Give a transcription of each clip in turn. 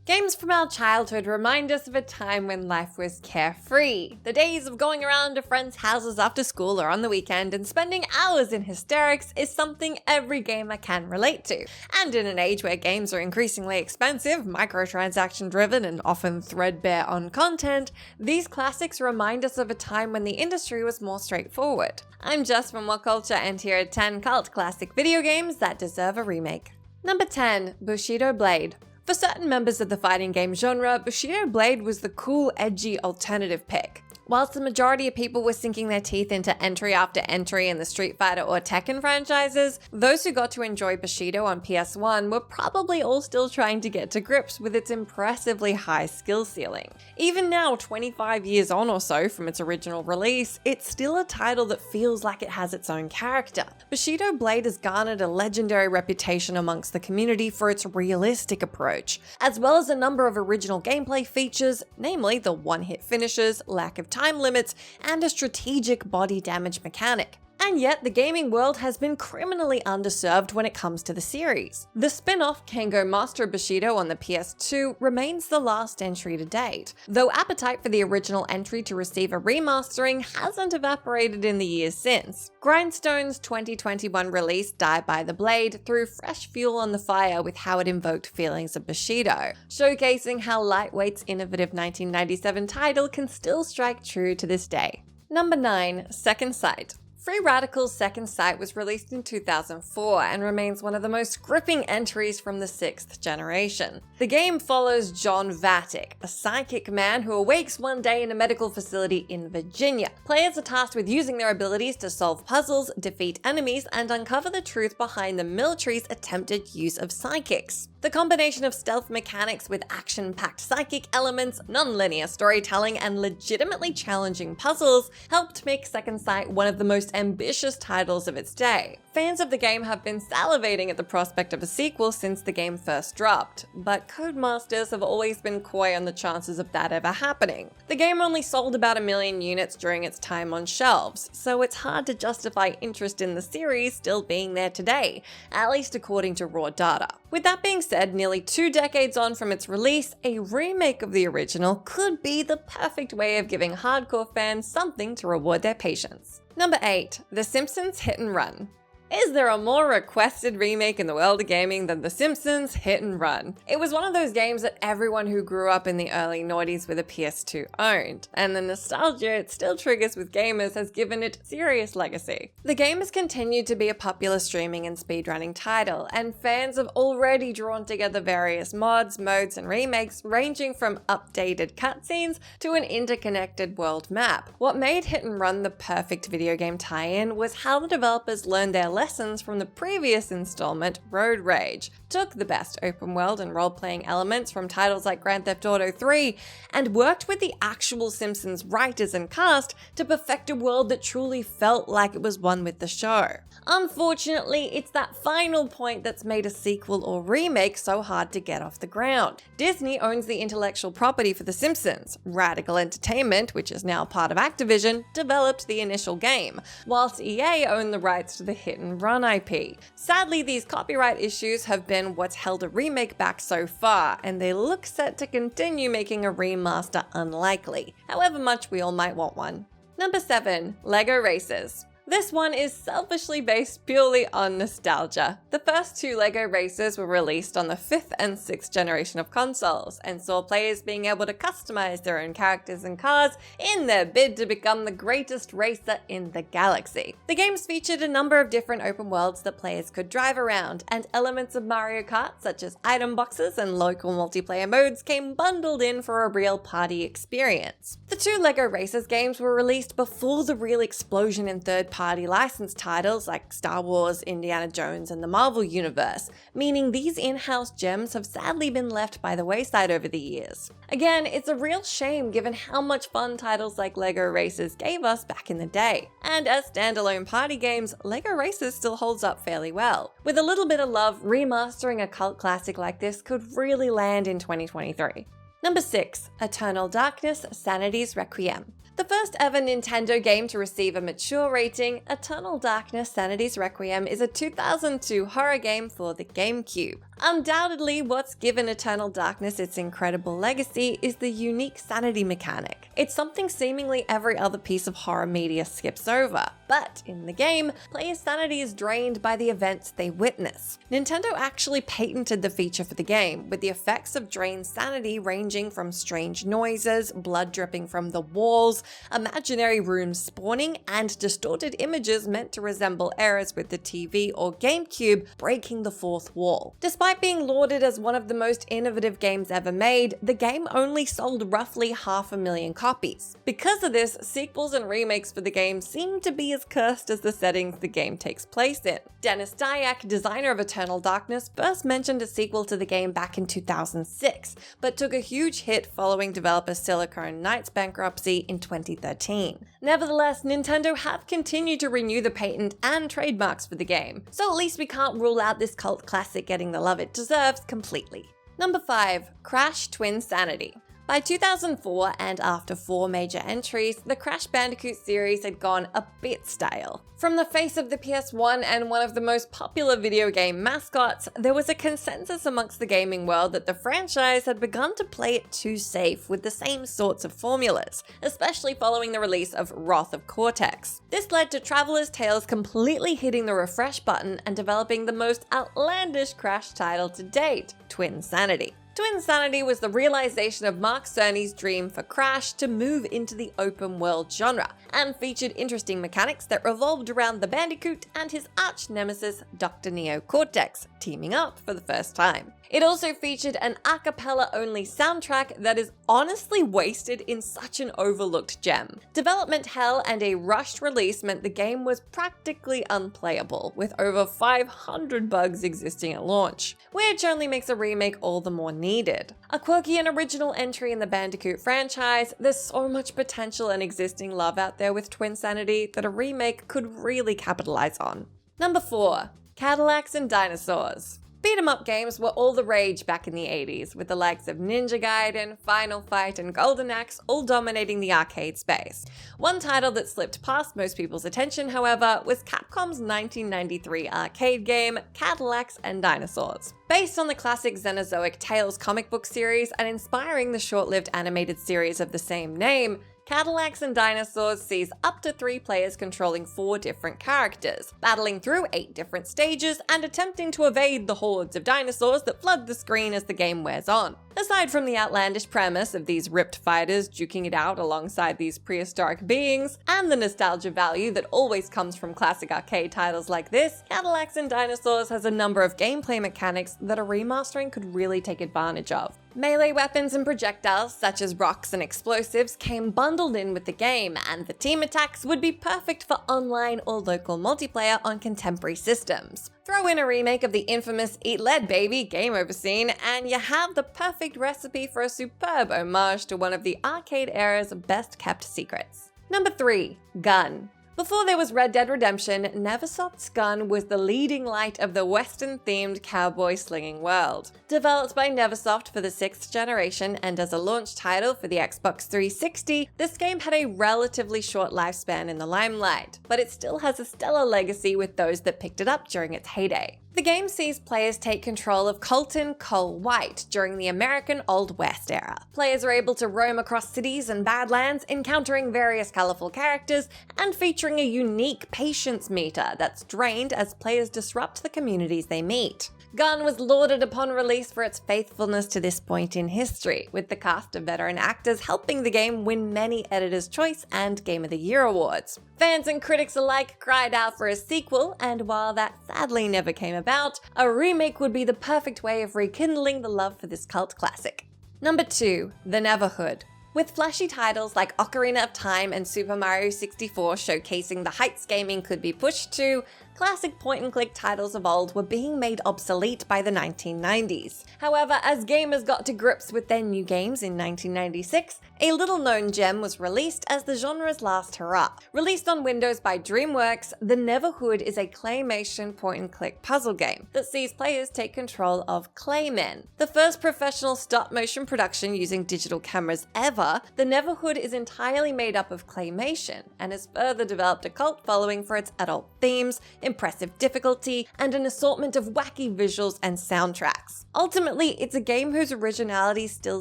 Games from our childhood remind us of a time when life was carefree. The days of going around to friends' houses after school or on the weekend and spending hours in hysterics is something every gamer can relate to. And in an age where games are increasingly expensive, microtransaction driven, and often threadbare on content, these classics remind us of a time when the industry was more straightforward. I'm Jess from WhatCulture, and here are 10 cult classic video games that deserve a remake. Number 10, Bushido Blade. For certain members of the fighting game genre, Bushido Blade was the cool, edgy alternative pick. Whilst the majority of people were sinking their teeth into entry after entry in the Street Fighter or Tekken franchises, those who got to enjoy Bushido on PS1 were probably all still trying to get to grips with its impressively high skill ceiling. Even now, 25 years on or so from its original release, it's still a title that feels like it has its own character. Bushido Blade has garnered a legendary reputation amongst the community for its realistic approach, as well as a number of original gameplay features, namely the one-hit finishes, lack of time limits, and a strategic body damage mechanic. And yet, the gaming world has been criminally underserved when it comes to the series. The spin-off Kengo Master Bushido on the PS2 remains the last entry to date, though appetite for the original entry to receive a remastering hasn't evaporated in the years since. Grindstone's 2021 release Die by the Blade threw fresh fuel on the fire with how it invoked feelings of Bushido, showcasing how Lightweight's innovative 1997 title can still strike true to this day. Number 9, Second Sight. Free Radical's Second Sight was released in 2004 and remains one of the most gripping entries from the 6th generation. The game follows John Vatic, a psychic man who awakes one day in a medical facility in Virginia. Players are tasked with using their abilities to solve puzzles, defeat enemies, and uncover the truth behind the military's attempted use of psychics. The combination of stealth mechanics with action-packed psychic elements, non-linear storytelling, and legitimately challenging puzzles helped make Second Sight one of the most ambitious titles of its day. Fans of the game have been salivating at the prospect of a sequel since the game first dropped, but Codemasters have always been coy on the chances of that ever happening. The game only sold about 1 million units during its time on shelves, so it's hard to justify interest in the series still being there today, at least according to raw data. With that being said, nearly 2 decades on from its release, a remake of the original could be the perfect way of giving hardcore fans something to reward their patience. Number 8, The Simpsons Hit Run. Is there a more requested remake in the world of gaming than The Simpsons Hit Run? It was one of those games that everyone who grew up in the early noughties with a PS2 owned, and the nostalgia it still triggers with gamers has given it serious legacy. The game has continued to be a popular streaming and speedrunning title, and fans have already drawn together various mods, modes, and remakes ranging from updated cutscenes to an interconnected world map. What made Hit Run the perfect video game tie-in was how the developers learned their lessons from the previous installment, Road Rage, took the best open world and role-playing elements from titles like Grand Theft Auto 3 and worked with the actual Simpsons writers and cast to perfect a world that truly felt like it was one with the show. Unfortunately, it's that final point that's made a sequel or remake so hard to get off the ground. Disney owns the intellectual property for The Simpsons. Radical Entertainment, which is now part of Activision, developed the initial game, whilst EA owned the rights to the Hit and Run IP. Sadly, these copyright issues have been what's held a remake back so far, and they look set to continue making a remaster unlikely, however much we all might want one. Number 7, LEGO Racers. This one is selfishly based purely on nostalgia. The first 2 LEGO Racers were released on the 5th and 6th generation of consoles, and saw players being able to customize their own characters and cars in their bid to become the greatest racer in the galaxy. The games featured a number of different open worlds that players could drive around, and elements of Mario Kart such as item boxes and local multiplayer modes came bundled in for a real party experience. The 2 LEGO Racers games were released before the real explosion in third-party licensed titles like Star Wars, Indiana Jones, and the Marvel Universe, meaning these in-house gems have sadly been left by the wayside over the years. Again, it's a real shame given how much fun titles like LEGO Racers gave us back in the day. And as standalone party games, LEGO Racers still holds up fairly well. With a little bit of love, remastering a cult classic like this could really land in 2023. Number 6. Eternal Darkness: Sanity's Requiem. The first ever Nintendo game to receive a mature rating, Eternal Darkness: Sanity's Requiem is a 2002 horror game for the GameCube. Undoubtedly, what's given Eternal Darkness its incredible legacy is the unique sanity mechanic. It's something seemingly every other piece of horror media skips over. But in the game, players' sanity is drained by the events they witness. Nintendo actually patented the feature for the game, with the effects of drained sanity ranging from strange noises, blood dripping from the walls, imaginary rooms spawning, and distorted images meant to resemble errors with the TV or GameCube breaking the fourth wall. Despite being lauded as one of the most innovative games ever made, the game only sold roughly 500,000 copies. Because of this, sequels and remakes for the game seem to be as cursed as the settings the game takes place in. Dennis Dyack, designer of Eternal Darkness, first mentioned a sequel to the game back in 2006, but took a huge hit following developer Silicon Knights' bankruptcy in 2013. Nevertheless, Nintendo have continued to renew the patent and trademarks for the game, so at least we can't rule out this cult classic getting the love it deserves completely. Number 5. Crash Twinsanity. By 2004, and after 4 major entries, the Crash Bandicoot series had gone a bit stale. From the face of the PS1 and one of the most popular video game mascots, there was a consensus amongst the gaming world that the franchise had begun to play it too safe with the same sorts of formulas, especially following the release of Wrath of Cortex. This led to Traveler's Tales completely hitting the refresh button and developing the most outlandish Crash title to date, Twinsanity. Twinsanity was the realization of Mark Cerny's dream for Crash to move into the open world genre, and featured interesting mechanics that revolved around the Bandicoot and his arch nemesis Dr. Neo Cortex teaming up for the first time. It also featured an a cappella only soundtrack that is honestly wasted in such an overlooked gem. Development hell and a rushed release meant the game was practically unplayable, with over 500 bugs existing at launch, which only makes a remake all the more needed. A quirky and original entry in the Bandicoot franchise, there's so much potential and existing love out there with Twinsanity that a remake could really capitalize on. Number 4. Cadillacs Dinosaurs. Beat-em-up games were all the rage back in the 80s, with the likes of Ninja Gaiden, Final Fight, and Golden Axe all dominating the arcade space. One title that slipped past most people's attention, however, was Capcom's 1993 arcade game, Cadillacs Dinosaurs. Based on the classic Xenozoic Tales comic book series and inspiring the short-lived animated series of the same name, Cadillacs Dinosaurs sees up to 3 players controlling 4 different characters, battling through 8 different stages and attempting to evade the hordes of dinosaurs that flood the screen as the game wears on. Aside from the outlandish premise of these ripped fighters duking it out alongside these prehistoric beings, and the nostalgia value that always comes from classic arcade titles like this, Cadillacs Dinosaurs has a number of gameplay mechanics that a remastering could really take advantage of. Melee weapons and projectiles, such as rocks and explosives, came bundled in with the game, and the team attacks would be perfect for online or local multiplayer on contemporary systems. Throw in a remake of the infamous Eat Lead Baby game over scene, and you have the perfect recipe for a superb homage to one of the arcade era's best kept secrets. Number 3. Gun. Before there was Red Dead Redemption, Neversoft's Gun was the leading light of the Western-themed cowboy slinging world. Developed by Neversoft for the 6th generation and as a launch title for the Xbox 360, this game had a relatively short lifespan in the limelight, but it still has a stellar legacy with those that picked it up during its heyday. The game sees players take control of Colton Cole White during the American Old West era. Players are able to roam across cities and badlands, encountering various colorful characters and featuring a unique patience meter that's drained as players disrupt the communities they meet. Gun was lauded upon release for its faithfulness to this point in history, with the cast of veteran actors helping the game win many Editor's Choice and Game of the Year awards. Fans and critics alike cried out for a sequel, and while that sadly never came about, a remake would be the perfect way of rekindling the love for this cult classic. Number 2. The Neverhood. With flashy titles like Ocarina of Time and Super Mario 64 showcasing the heights gaming could be pushed to, Classic point-and-click titles of old were being made obsolete by the 1990s. However, as gamers got to grips with their new games in 1996, a little-known gem was released as the genre's last hurrah. Released on Windows by DreamWorks, the Neverhood is a claymation point-and-click puzzle game that sees players take control of claymen. The first professional stop-motion production using digital cameras ever, the Neverhood is entirely made up of claymation and has further developed a cult following for its adult themes, impressive difficulty, and an assortment of wacky visuals and soundtracks. Ultimately, it's a game whose originality still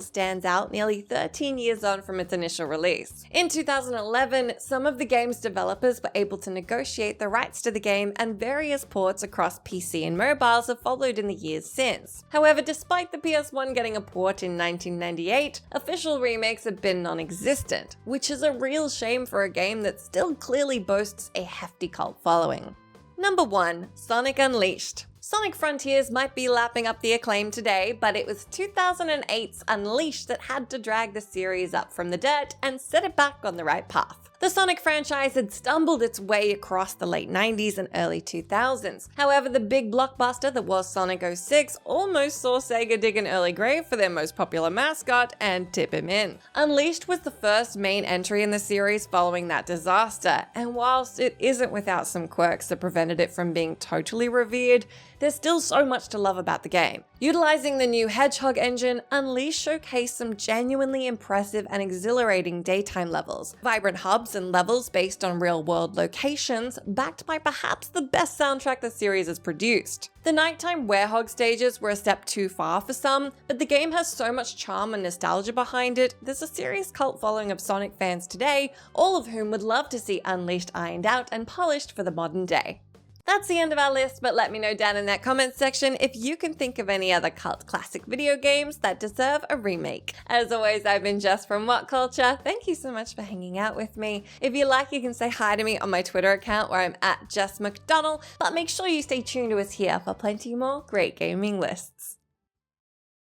stands out nearly 13 years on from its initial release. In 2011, some of the game's developers were able to negotiate the rights to the game, and various ports across PC and mobiles have followed in the years since. However, despite the PS1 getting a port in 1998, official remakes have been non-existent, which is a real shame for a game that still clearly boasts a hefty cult following. Number 1. Sonic Unleashed. Sonic Frontiers might be lapping up the acclaim today, but it was 2008's Unleashed that had to drag the series up from the dirt and set it back on the right path. The Sonic franchise had stumbled its way across the late 90s and early 2000s. However, the big blockbuster that was Sonic 06 almost saw Sega dig an early grave for their most popular mascot and tip him in. Unleashed was the first main entry in the series following that disaster, and whilst it isn't without some quirks that prevented it from being totally revered, there's still so much to love about the game. Utilizing the new Hedgehog engine, Unleashed showcased some genuinely impressive and exhilarating daytime levels, vibrant hubs and levels based on real-world locations, backed by perhaps the best soundtrack the series has produced. The nighttime werehog stages were a step too far for some, but the game has so much charm and nostalgia behind it, there's a serious cult following of Sonic fans today, all of whom would love to see Unleashed ironed out and polished for the modern day. That's the end of our list, but let me know down in that comment section if you can think of any other cult classic video games that deserve a remake. As always, I've been Jess from WhatCulture. Thank you so much for hanging out with me. If you like, you can say hi to me on my Twitter account where I'm @JessMcDonnell, but make sure you stay tuned to us here for plenty more great gaming lists.